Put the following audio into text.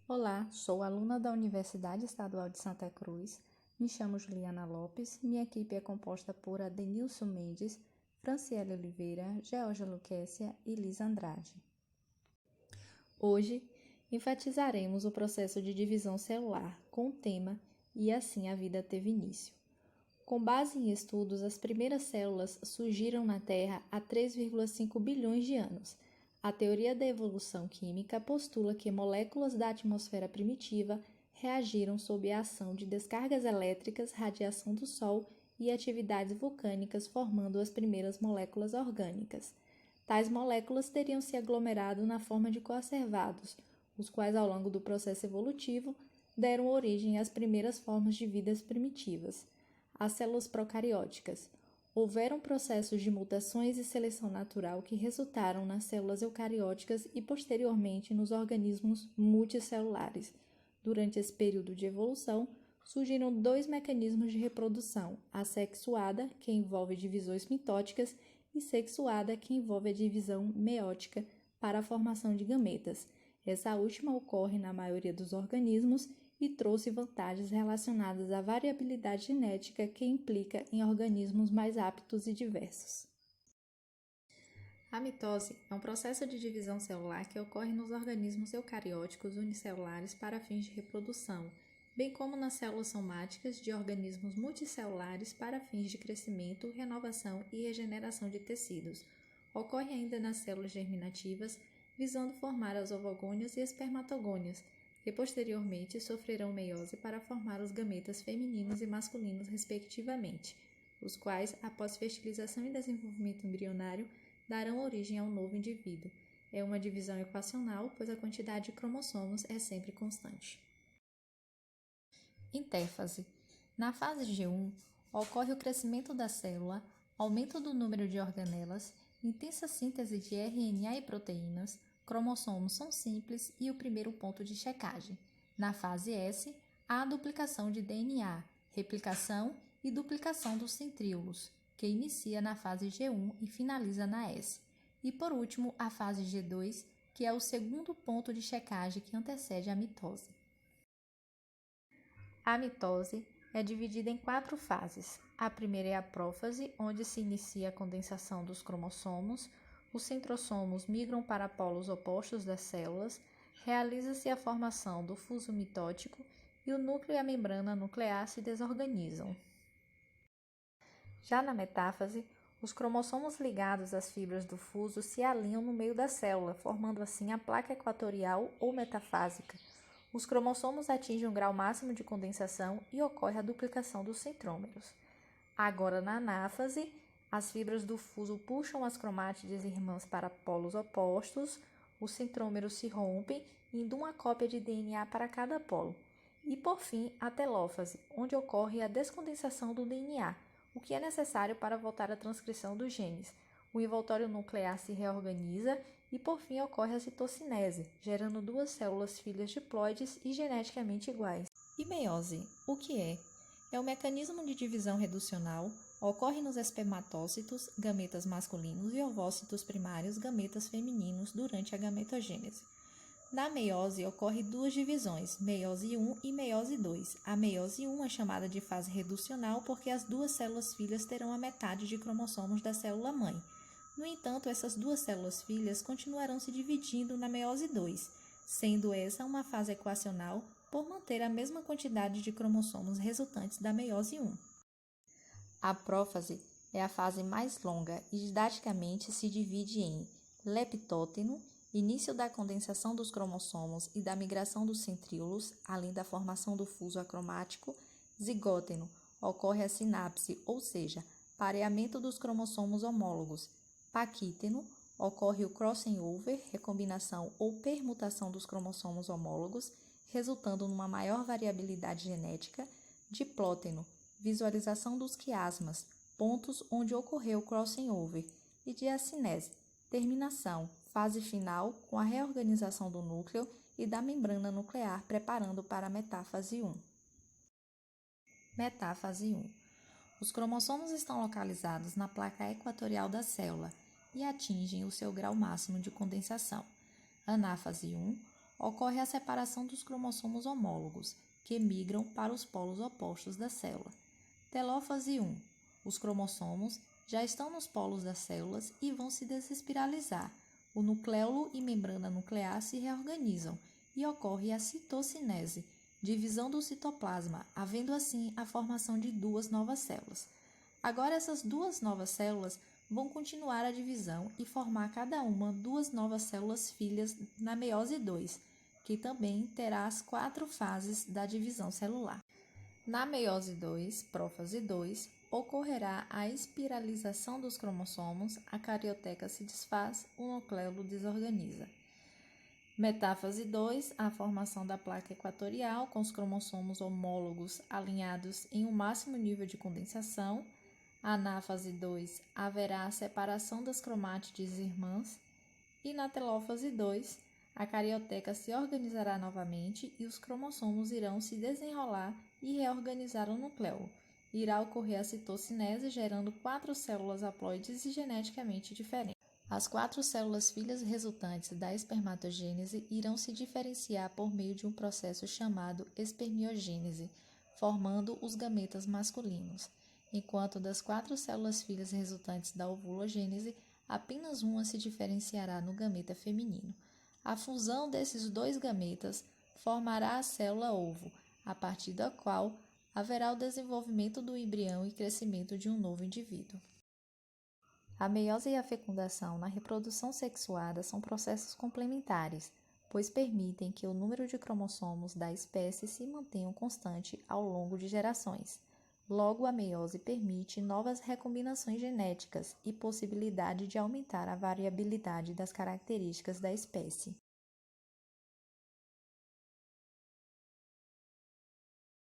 Olá, sou aluna da Universidade Estadual de Santa Cruz. Me chamo Juliana Lopes. Minha equipe é composta por Adenilson Mendes, Franciele Oliveira, Georgia Luquécia e Lisa Andrade. Hoje, enfatizaremos o processo de divisão celular com o tema "E assim a vida teve início". Com base em estudos, as primeiras células surgiram na Terra há 3,5 bilhões de anos. A teoria da evolução química postula que moléculas da atmosfera primitiva reagiram sob a ação de descargas elétricas, radiação do Sol e atividades vulcânicas, formando as primeiras moléculas orgânicas. Tais moléculas teriam se aglomerado na forma de coacervados, os quais, ao longo do processo evolutivo, deram origem às primeiras formas de vidas primitivas. As células procarióticas. Houveram processos de mutações e seleção natural que resultaram nas células eucarióticas e, posteriormente, nos organismos multicelulares. Durante esse período de evolução, surgiram dois mecanismos de reprodução: a sexuada, que envolve divisões mitóticas, e sexuada, que envolve a divisão meiótica para a formação de gametas. Essa última ocorre na maioria dos organismos e trouxe vantagens relacionadas à variabilidade genética que implica em organismos mais aptos e diversos. A mitose é um processo de divisão celular que ocorre nos organismos eucarióticos unicelulares para fins de reprodução, bem como nas células somáticas de organismos multicelulares para fins de crescimento, renovação e regeneração de tecidos. Ocorre ainda nas células germinativas, visando formar as ovogônias e espermatogônias, que posteriormente sofrerão meiose para formar os gametas femininos e masculinos respectivamente, os quais, após fertilização e desenvolvimento embrionário, darão origem ao novo indivíduo. É uma divisão equacional, pois a quantidade de cromossomos é sempre constante. Intérfase. Na fase G1, ocorre o crescimento da célula, aumento do número de organelas, intensa síntese de RNA e proteínas, cromossomos são simples e o primeiro ponto de checagem. Na fase S, há a duplicação de DNA, replicação e duplicação dos centríolos, que inicia na fase G1 e finaliza na S. E por último, a fase G2, que é o segundo ponto de checagem que antecede a mitose. A mitose é dividida em 4 fases. A primeira é a prófase, onde se inicia a condensação dos cromossomos. Os centrossomos migram para polos opostos das células, realiza-se a formação do fuso mitótico e o núcleo e a membrana nuclear se desorganizam. Já na metáfase, os cromossomos ligados às fibras do fuso se alinham no meio da célula, formando assim a placa equatorial ou metafásica. Os cromossomos atingem um grau máximo de condensação e ocorre a duplicação dos centrômeros. Agora, na anáfase, as fibras do fuso puxam as cromátides irmãs para polos opostos, os centrômeros se rompem, indo uma cópia de DNA para cada polo. E, por fim, a telófase, onde ocorre a descondensação do DNA, o que é necessário para voltar à transcrição dos genes. O envoltório nuclear se reorganiza e, por fim, ocorre a citocinese, gerando duas células filhas diploides e geneticamente iguais. E meiose, o que é? É um mecanismo de divisão reducional, ocorre nos espermatócitos, gametas masculinos, e ovócitos primários, gametas femininos, durante a gametogênese. Na meiose ocorre duas divisões, meiose 1 e meiose 2. A meiose 1 é chamada de fase reducional porque as duas células filhas terão a metade de cromossomos da célula-mãe. No entanto, essas duas células filhas continuarão se dividindo na meiose 2, sendo essa uma fase equacional por manter a mesma quantidade de cromossomos resultantes da meiose 1. A prófase é a fase mais longa e didaticamente se divide em leptóteno, início da condensação dos cromossomos e da migração dos centríolos, além da formação do fuso acromático; zigóteno, ocorre a sinapse, ou seja, pareamento dos cromossomos homólogos; paquíteno, ocorre o crossing over, recombinação ou permutação dos cromossomos homólogos, resultando numa maior variabilidade genética; diplóteno, visualização dos quiasmas, pontos onde ocorreu o crossing over; e diacinese, terminação, fase final com a reorganização do núcleo e da membrana nuclear, preparando para a metáfase 1. Metáfase 1. Os cromossomos estão localizados na placa equatorial da célula e atingem o seu grau máximo de condensação. Anáfase 1. ocorre a separação dos cromossomos homólogos, que migram para os polos opostos da célula. Telófase 1. Os cromossomos já estão nos polos das células e vão se desespiralizar. O nucleolo e membrana nuclear se reorganizam e ocorre a citocinese, divisão do citoplasma, havendo assim a formação de duas novas células. Agora essas duas novas células vão continuar a divisão e formar cada uma duas novas células filhas na meiose 2, que também terá as 4 fases da divisão celular. Na meiose 2, prófase 2, ocorrerá a espiralização dos cromossomos, a carioteca se desfaz, o nucleolo desorganiza. Metáfase 2, a formação da placa equatorial com os cromossomos homólogos alinhados em um máximo nível de condensação. Anáfase 2, haverá a separação das cromátides irmãs. E na telófase 2, a carioteca se organizará novamente e os cromossomos irão se desenrolar e reorganizar o núcleo. Irá ocorrer a citocinese, gerando 4 células haploides e geneticamente diferentes. As 4 células filhas resultantes da espermatogênese irão se diferenciar por meio de um processo chamado espermiogênese, formando os gametas masculinos, enquanto das 4 células filhas resultantes da ovulogênese, apenas uma se diferenciará no gameta feminino. A fusão desses 2 gametas formará a célula ovo, a partir da qual haverá o desenvolvimento do embrião e crescimento de um novo indivíduo. A meiose e a fecundação na reprodução sexuada são processos complementares, pois permitem que o número de cromossomos da espécie se mantenha constante ao longo de gerações. Logo, a meiose permite novas recombinações genéticas e possibilidade de aumentar a variabilidade das características da espécie.